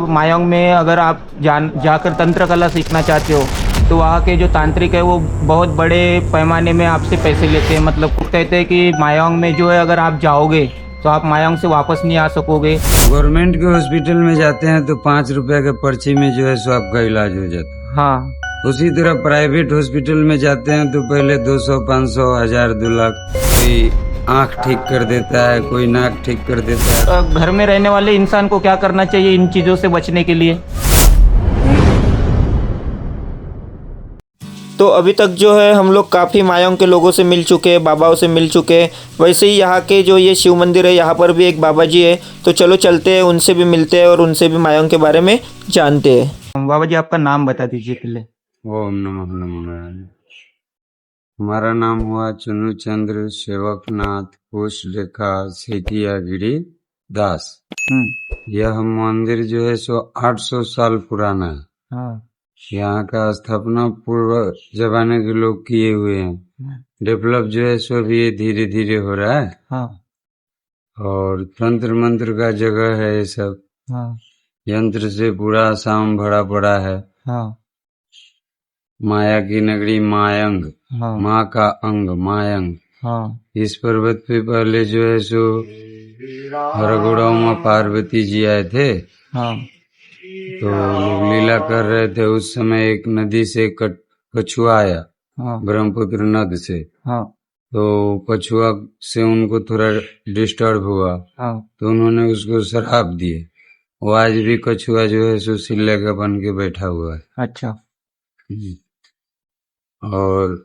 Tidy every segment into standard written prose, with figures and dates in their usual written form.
मतलब मायोंग में अगर आप जाकर तंत्र कला सीखना चाहते हो तो वहाँ के जो तांत्रिक है वो बहुत बड़े पैमाने में आपसे पैसे लेते हैं। मतलब कहते हैं कि मायोंग में जो है अगर आप जाओगे तो आप मायोंग से वापस नहीं आ सकोगे। गवर्नमेंट के हॉस्पिटल में जाते हैं तो 5 रुपए के पर्ची में जो है सो आपका इलाज हो जाता है। हाँ, उसी तरह प्राइवेट हॉस्पिटल में जाते हैं तो पहले 200, 500, 1000, 2 लाख कोई आँख ठीक कर देता है, कोई नाक ठीक कर देता है। घर में रहने वाले इंसान को क्या करना चाहिए इन चीज़ों से बचने के लिए? तो अभी तक जो है हम लोग काफ़ी मायोंग के लोगों से मिल चुके हैं, बाबाओं से मिल चुके हैं। वैसे ही यहाँ के जो ये शिव मंदिर है यहाँ पर भी एक बाबा जी है, तो चलो चलते हैं, उनसे भी मिलते हैं और उनसे भी मायोंग के बारे में जानते हैं। बाबा जी आपका नाम बता दीजिए पहले। ओम नमः नारायण। हमारा नाम हुआ चुनु चंद्र सेवकनाथ कुशरेखा सेठियागिरी दास। यह मंदिर जो है सो 800 साल पुराना है। हाँ, यहाँ का स्थापना पूर्व जमाने के लोग किए हुए हैं। डेवलप जो है सो भी धीरे धीरे हो रहा है। हाँ, और तंत्र मंत्र का जगह है ये सब। हाँ, यंत्र से पूरा आसाम भरा पड़ा है। हाँ, माया की नगरी मायंग, हाँ, माँ का अंग मायंग। हाँ, इस पर्वत पे पहले जो है सो हरगोड़ा माँ पार्वती जी आए थे। हाँ, तो लोग लीला कर रहे थे। उस समय एक नदी से कछुआ आया, हाँ, ब्रह्मपुत्र नद से। हाँ, तो कछुआ से उनको थोड़ा डिस्टर्ब हुआ, हाँ, तो उन्होंने उसको श्राप दिए। वो आज भी कछुआ जो है सो सिल्ले का बन के बैठा हुआ है। अच्छा। और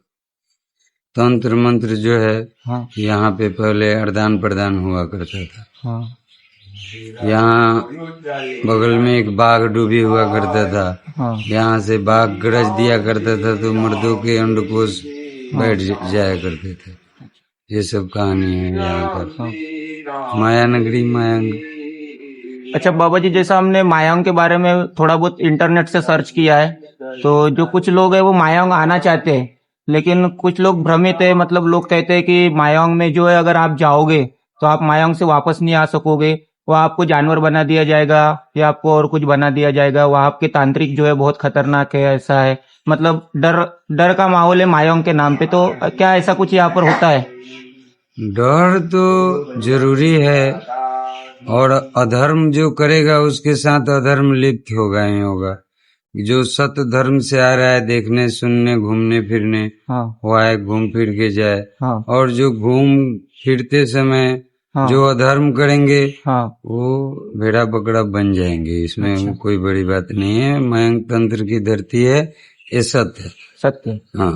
तंत्र मंत्र जो है हाँ, यहाँ पे पहले आदान प्रदान हुआ करता था। हाँ, यहाँ बगल में एक बाघ डूबी हुआ करता था। हाँ, यहाँ से बाघ गरज दिया करता था तो मर्दों के अंडकोश बैठ जाया करते थे। ये सब कहानी है यहाँ पर। माया नगरी मायंग। अच्छा बाबा जी, जैसा हमने मायोंग के बारे में थोड़ा बहुत इंटरनेट से सर्च किया है, तो जो कुछ लोग हैं वो मायोंग आना चाहते हैं, लेकिन कुछ लोग भ्रमित है। मतलब लोग कहते हैं कि मायोंग में जो है अगर आप जाओगे तो आप मायोंग से वापस नहीं आ सकोगे, वो आपको जानवर बना दिया जाएगा या आपको और कुछ बना दिया जाएगा, वहाँ आपके तांत्रिक जो है बहुत खतरनाक है, ऐसा है। मतलब डर डर का माहौल है मायोंग के नाम पे। तो क्या ऐसा कुछ यहाँ पर होता है? डर तो जरूरी है, और अधर्म जो करेगा उसके साथ अधर्म लिप्त होगा ही होगा। जो सत्य धर्म से आ रहा है देखने सुनने घूमने फिरने, हाँ, वो आए घूम फिर के जाए। हाँ, और जो घूम फिरते समय हाँ, जो अधर्म करेंगे हाँ, वो भेड़ा बकरा बन जाएंगे। इसमें अच्छा, कोई बड़ी बात नहीं है। मयंक तंत्र की धरती है, ये सत्य है। सत्य। हाँ,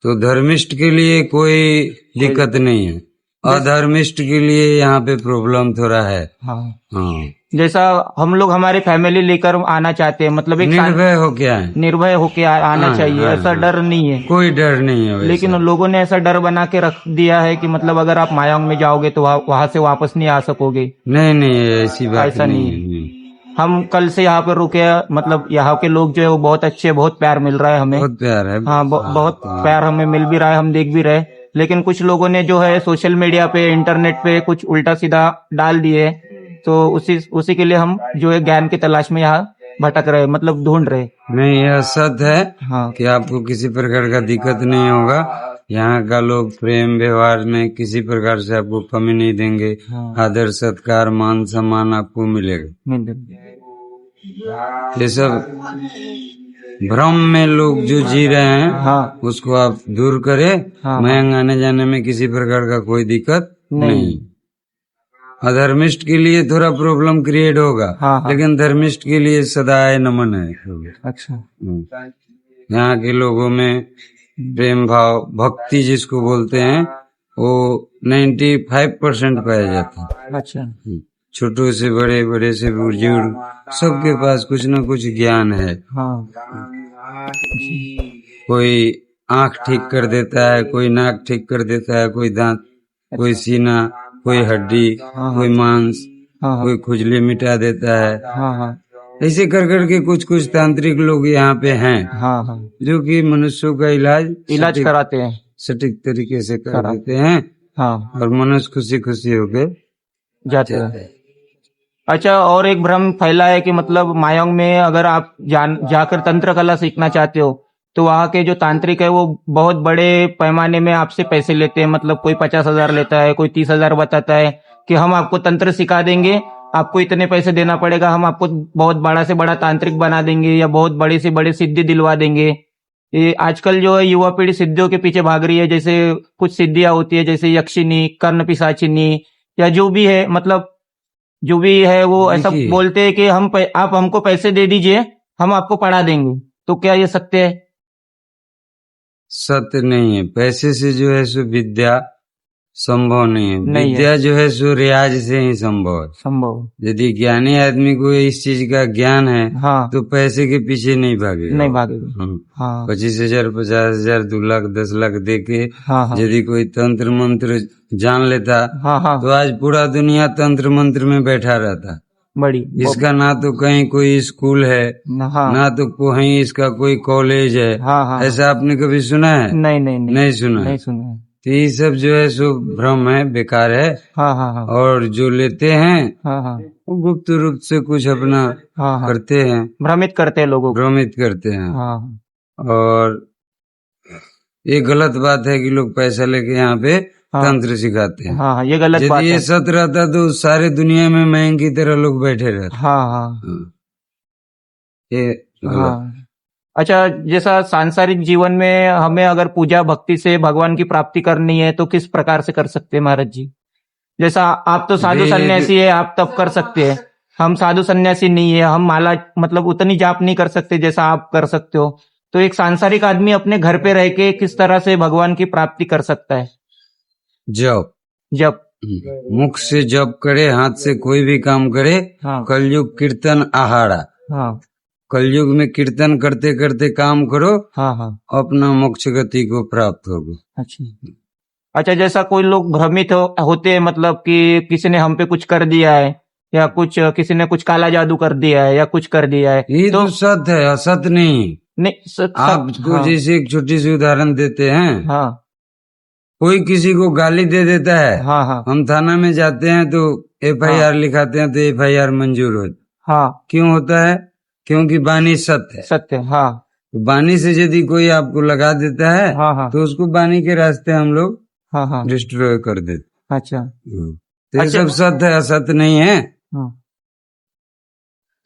तो धर्मिष्ठ के लिए कोई दिक्कत नहीं है, अधर्मिष्ठ के लिए यहाँ पे प्रॉब्लम थोड़ा है। हाँ, हाँ, जैसा हम लोग हमारी फैमिली लेकर आना चाहते हैं, मतलब एक निर्भय हो क्या है, निर्भय होके आना हाँ, चाहिए, हाँ, ऐसा हाँ, डर नहीं है। कोई डर नहीं है वैसा। लेकिन लोगों ने ऐसा डर बना के रख दिया है कि मतलब अगर आप मायोंग में जाओगे तो वहां से वापस नहीं आ सकोगे। नहीं नहीं, ऐसी बात ऐसा नहीं नहीं है। हम कल से यहाँ पे रुके हैं, मतलब यहाँ के लोग जो है वो बहुत अच्छे, बहुत प्यार मिल रहा है हमें। बहुत प्यार है। हाँ, बहुत प्यार हमें मिल भी रहा है, हम देख भी रहे। लेकिन कुछ लोगों ने जो है सोशल मीडिया पे इंटरनेट पे कुछ उल्टा सीधा डाल दिए, तो उसी के लिए हम जो है ज्ञान की तलाश में यहाँ भटक रहे, मतलब ढूंढ रहे। नहीं, यह सत्य है। हाँ, कि आपको किसी प्रकार का दिक्कत नहीं होगा। यहाँ का लोग प्रेम व्यवहार में किसी प्रकार से आपको कमी नहीं देंगे। हाँ, आदर सत्कार मान सम्मान आपको मिलेगा। ये सब भ्रम में लोग जो जी रहे हैं, हाँ, उसको आप दूर करें। हाँ, मयंग आने जाने में किसी प्रकार का कोई दिक्कत नहीं। अधर्मिष्ठ के लिए थोड़ा प्रॉब्लम क्रिएट होगा, हाँ, हाँ, लेकिन धर्मिष्ठ के लिए सदाए नमन है। अच्छा, यहाँ के लोगों में प्रेम भाव भक्ति जिसको बोलते हैं वो 95% पाया जाता है। अच्छा, छोटों से बड़े, बड़े से बुजुर्ग, सबके पास कुछ न कुछ ज्ञान है। हाँ, कोई आँख ठीक कर देता है, कोई नाक ठीक कर देता है, कोई दांत, कोई सीना, कोई हड्डी, कोई मांस, हाँ, कोई खुजली मिटा देता है। हाँ, हाँ, ऐसे कर करके कुछ कुछ तांत्रिक लोग यहाँ पे हैं, हाँ, हाँ, जो कि मनुष्यों का इलाज कराते हैं, सटीक तरीके से कर देते हैं। हाँ, और मनुष्य खुशी खुशी होके जाते हैं। अच्छा, और एक भ्रम फैला है कि मतलब मायांग में अगर आप जाकर तंत्र कला सीखना चाहते हो तो वहाँ के जो तांत्रिक है वो बहुत बड़े पैमाने में आपसे पैसे लेते हैं। मतलब कोई 50,000 लेता है, कोई 30,000 बताता है कि हम आपको तंत्र सिखा देंगे, आपको इतने पैसे देना पड़ेगा, हम आपको बहुत बड़ा से बड़ा तांत्रिक बना देंगे या बहुत बड़ी से बड़ी सिद्धि दिलवा देंगे। ये आजकल जो है युवा पीढ़ी सिद्धियों के पीछे भाग रही है। जैसे कुछ सिद्धियां होती है जैसे यक्षिनी, कर्ण पिशाचिनी या जो भी है, मतलब जो भी है वो ऐसा देखिए, बोलते हैं कि आप हमको पैसे दे दीजिए, हम आपको पढ़ा देंगे। तो क्या ये सत्य है? सत्य नहीं है। पैसे से जो है सो विद्या संभव नहीं है। नहीं है विद्या जो है सो रियाज से ही संभव है। संभव। यदि ज्ञानी आदमी को इस चीज का ज्ञान है हाँ, तो पैसे के पीछे नहीं भागेगा। नहीं भागेगा। हाँ 25,000, 50,000, 2 लाख, 10 लाख दे के हाँ हाँ यदि कोई तंत्र मंत्र जान लेता हाँ हाँ, तो आज पूरा दुनिया तंत्र मंत्र में बैठा रहता। बड़ी इसका ना तो कहीं कोई स्कूल है, हाँ ना तो कहीं इसका कोई कॉलेज है। हाँ हाँ, ऐसा आपने कभी सुना है? नहीं नहीं नहीं, नहीं सुना है। नहीं सुना है। तो ये सब जो है सो भ्रम है, बेकार है। हाँ हाँ हाँ और जो लेते हैं हाँ हाँ वो गुप्त रूप से कुछ अपना हाँ हाँ, करते हैं, भ्रमित करते हैं लोगों को। भ्रमित करते हैं। हाँ और ये गलत बात है कि लोग पैसा लेके यहाँ पे हाँ तंत्र सिखाते हैं। हाँ हाँ, ये गलत बात यदि ये है। सत्य रहता तो सारे दुनिया में महंग की तरह लोग बैठे रहते। हाँ हाँ हाँ। ये गलत। हाँ। अच्छा, जैसा सांसारिक जीवन में हमें अगर पूजा भक्ति से भगवान की प्राप्ति करनी है तो किस प्रकार से कर सकते हैं महाराज जी? जैसा आप तो साधु वेद- सन्यासी है, आप तब कर सकते हैं। हम साधु सन्यासी नहीं है, हम माला मतलब उतनी जाप नहीं कर सकते जैसा आप कर सकते हो। तो एक सांसारिक आदमी अपने घर पे रह के किस तरह से भगवान की प्राप्ति कर सकता है? जप, जब मुख से जप करे, हाथ से कोई भी काम करे। हाँ कलयुग कीर्तन आहारा। हाँ कलयुग में कीर्तन करते करते काम करो, हाँ हाँ, अपना मोक्ष गति को प्राप्त होगा। अच्छा अच्छा। जैसा कोई लोग भ्रमित होते हैं, मतलब कि किसी ने हम पे कुछ कर दिया है या कुछ किसी ने कुछ काला जादू कर दिया है या कुछ कर दिया है ये तो सत्य है, असत्य नहीं। नहीं आपको हाँ जैसे एक छोटी सी उदाहरण देते हैं, हाँ कोई किसी को गाली दे देता है, हाँ हाँ हम थाना में जाते हैं तो FIR लिखाते हैं तो FIR मंजूर हो। हाँ, क्यों होता है? क्योंकि वाणी सत्य है। सत्य, हाँ वाणी से यदि कोई आपको लगा देता है हाँ हाँ तो उसको वाणी के रास्ते हम लोग हाँ हाँ, डिस्ट्रॉय कर देते। अच्छा तो ये अच्छा, सब सत्य है, असत्य नहीं है। हाँ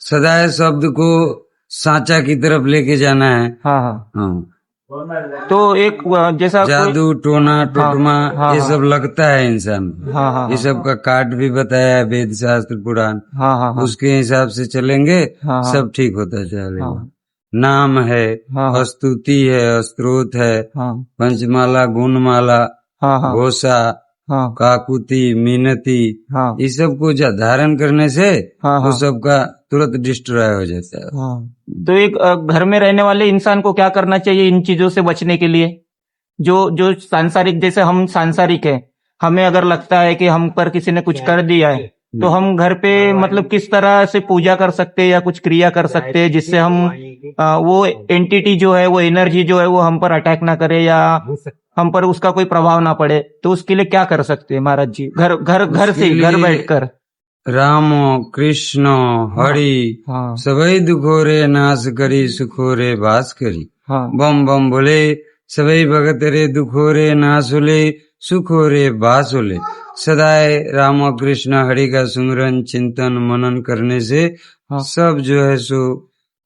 सदाए शब्द को साचा की तरफ लेके जाना है। हाँ हाँ। हाँ। तो एक जैसा जादू, टोना, टोटमा हाँ, ये हाँ, सब लगता है इंसान को। हाँ हाँ ये सब का काट भी बताया है वेद शास्त्र पुराण। हाँ हाँ हाँ उसके हिसाब से चलेंगे, हाँ हाँ सब ठीक होता चलेगा। हाँ नाम है, हाँ स्तुति है, स्तोत्र है, हाँ पंचमाला, गुणमाला, हाँ हाँ घोषा, हाँ काकुति, मिनती, हाँ ये सब को धारण करने से हाँ वो हाँ सबका तुरंत डिस्ट्रॉय हो जाता है। हाँ। तो एक घर में रहने वाले इंसान को क्या करना चाहिए इन चीजों से बचने के लिए? जो जो सांसारिक, जैसे हम सांसारिक है, हमें अगर लगता है कि हम पर किसी ने कुछ कर दिया है तो हम घर पे मतलब किस तरह से पूजा कर सकते हैं या कुछ क्रिया कर सकते हैं जिससे हम वो एंटिटी जो है, वो एनर्जी जो है वो हम पर अटैक ना करे या हम पर उसका कोई प्रभाव ना पड़े? तो उसके लिए क्या कर सकते हैं महाराज जी, घर से घर बैठकर? रामो कृष्ण हरि हाँ सबई दुखोरे नाश करी सुखोरे बास करी। हाँ बम बम बोले सबई भगत रे दुखोरे नाश होले सुखोरे बास होले। सदाए राम कृष्ण हरि का सुमिरन चिंतन मनन करने से हाँ सब जो है सो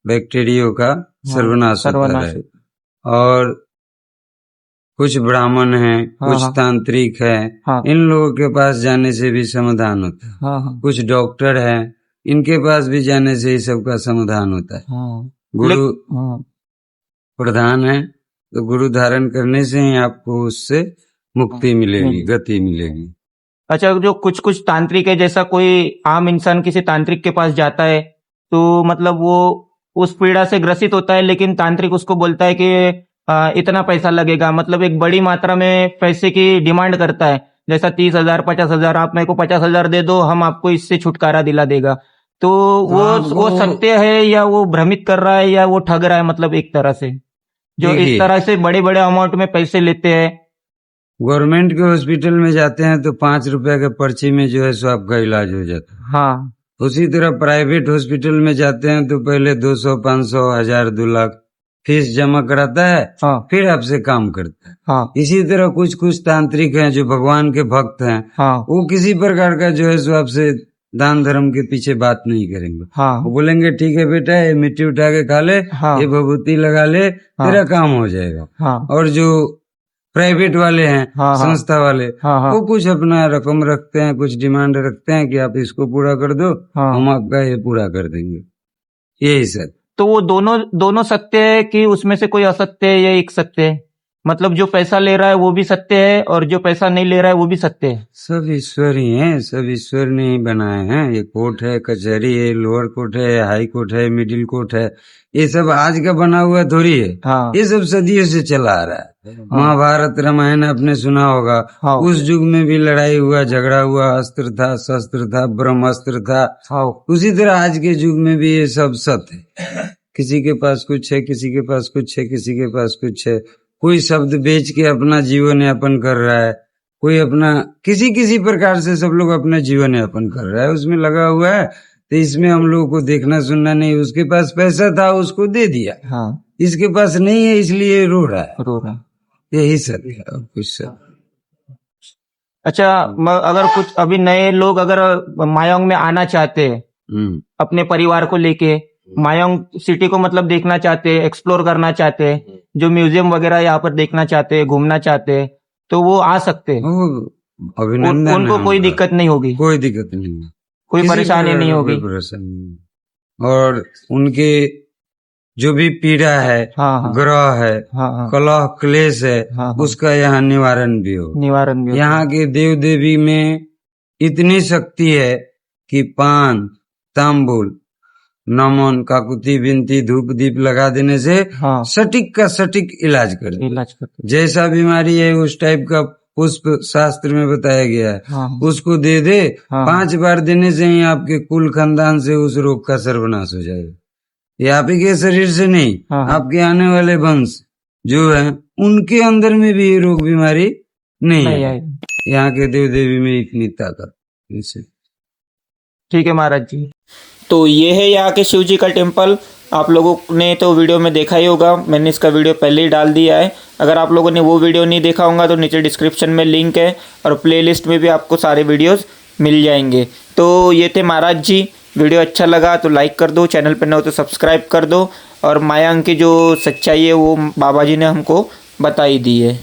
बैक्टीरियो का सर्वनाश होता है। और कुछ ब्राह्मण हैं, हाँ, कुछ हाँ, तांत्रिक हैं, हाँ, इन लोगों के पास जाने से भी समाधान होता है। हाँ हाँ कुछ डॉक्टर हैं, इनके पास भी जाने से ही सबका समाधान होता है। हाँ, गुरु हाँ प्रधान है तो गुरु धारण करने से ही आपको उससे मुक्ति मिलेगी, गति मिलेगी। अच्छा, जो कुछ कुछ तांत्रिक है, जैसा कोई आम इंसान किसी तांत्रिक के पास जाता है तो मतलब वो उस पीड़ा से ग्रसित होता है, लेकिन तांत्रिक उसको बोलता है कि इतना पैसा लगेगा, मतलब एक बड़ी मात्रा में पैसे की डिमांड करता है। जैसा 30,000, 50,000, आप मेरे को 50,000 दे दो, हम आपको इससे छुटकारा दिला देगा। तो वो सत्य है या वो भ्रमित कर रहा है या वो ठग रहा है? मतलब एक तरह से जो इस तरह से बड़े बड़े अमाउंट में पैसे लेते हैं। गवर्नमेंट के हॉस्पिटल में जाते हैं तो 5 रुपए के पर्ची में जो है सो आपका इलाज हो जाता है। हाँ उसी तरह प्राइवेट हॉस्पिटल में जाते हैं तो पहले 200, 500, 1000, 2 लाख फीस जमा कराता है, हाँ फिर आपसे काम करता है। हाँ इसी तरह कुछ कुछ तांत्रिक हैं जो भगवान के भक्त हैं, हाँ वो किसी प्रकार का जो है सो आपसे दान धर्म के पीछे बात नहीं करेंगे। हाँ वो बोलेंगे ठीक है बेटा, ये मिट्टी उठा के खा ले, हाँ ये भभूति लगा ले, तेरा काम हो जाएगा। हाँ और जो प्राइवेट वाले हैं, हाँ, हाँ। संस्था वाले, हाँ हाँ वो कुछ अपना रकम रखते हैं, कुछ डिमांड रखते हैं कि आप इसको पूरा कर दो, हाँ। हम आपका ये पूरा कर देंगे। यही सर। तो वो दोनों सत्य है कि उसमें से कोई असत्य है या एक सत्य है? मतलब जो पैसा ले रहा है वो भी सत्य है और जो पैसा नहीं ले रहा है वो भी सत्य है। सब ईश्वर ही हैं, सब ईश्वर ने ही बनाए हैं। ये कोर्ट है, कचहरी है, लोअर कोर्ट है, हाई कोर्ट है, मिडिल कोर्ट है, ये सब आज का बना हुआ थोड़ी है। हाँ ये सब सदियों से चला आ रहा है। महाभारत रामायण आपने सुना होगा, हाँ उस युग में भी लड़ाई हुआ, झगड़ा हुआ, अस्त्र था, शस्त्र था, ब्रह्मास्त्र था। हाँ उसी तरह आज के युग में भी ये सब सत्य है। किसी के पास कुछ है, किसी के पास कुछ है, किसी के पास कुछ है। कोई शब्द बेच के अपना जीवन यापन कर रहा है, कोई अपना किसी प्रकार से सब लोग अपना जीवन यापन कर रहा है, उसमें लगा हुआ है। तो इसमें हम लोगों को देखना सुनना नहीं। उसके पास पैसा था, उसको दे दिया, हाँ इसके पास नहीं है इसलिए रो रहा है। रो रहा। यही सब है और कुछ सब। अच्छा, अगर कुछ अभी नए लोग अगर मायोंग में आना चाहते हैं अपने परिवार को लेके, मायोंग सिटी को मतलब देखना चाहते हैं, एक्सप्लोर करना चाहते हैं, जो म्यूजियम वगैरह यहाँ पर देखना चाहते हैं, घूमना चाहते हैं, तो वो आ सकते हैं। अभिनंदन। उनको कोई दिक्कत नहीं होगी, कोई दिक्कत नहीं, कोई परेशानी नहीं होगी। कोई परेशानी नहीं। और उनके जो भी पीड़ा है, हाँ ग्रह है, हाँ कलह क्लेश है, हाँ उसका यहाँ निवारण भी हो। निवारण भी। यहाँ के देव देवी में इतनी शक्ति है कि पान, तांबुल, नमन, काकुति, बिनती, धूप दीप लगा देने से हाँ सटीक का सटीक इलाज कर दे। इलाज करते। जैसा बीमारी है उस टाइप का पुष्प शास्त्र में बताया गया है, हाँ उसको दे दे। हाँ 5 बार देने से ही आपके कुल खानदान से उस रोग का सर्वनाश हो जाएगा। ये आप ही के शरीर से नहीं, हाँ आपके आने वाले वंश जो है उनके अंदर में भी ये रोग बीमारी नहीं है। यहाँ के देव देवी में इतनी ताकत। ठीक है महाराज जी। तो ये है यहाँ के शिव जी का टेम्पल। आप लोगों ने तो वीडियो में देखा ही होगा, मैंने इसका वीडियो पहले ही डाल दिया है। अगर आप लोगों ने वो वीडियो नहीं देखा होगा तो नीचे डिस्क्रिप्शन में लिंक है और प्लेलिस्ट में भी आपको सारे वीडियोस मिल जाएंगे। तो ये थे महाराज जी। वीडियो अच्छा लगा तो लाइक कर दो, चैनल पर न हो तो सब्सक्राइब कर दो। और मायांग की जो सच्चाई है वो बाबा जी ने हमको बताई दी है।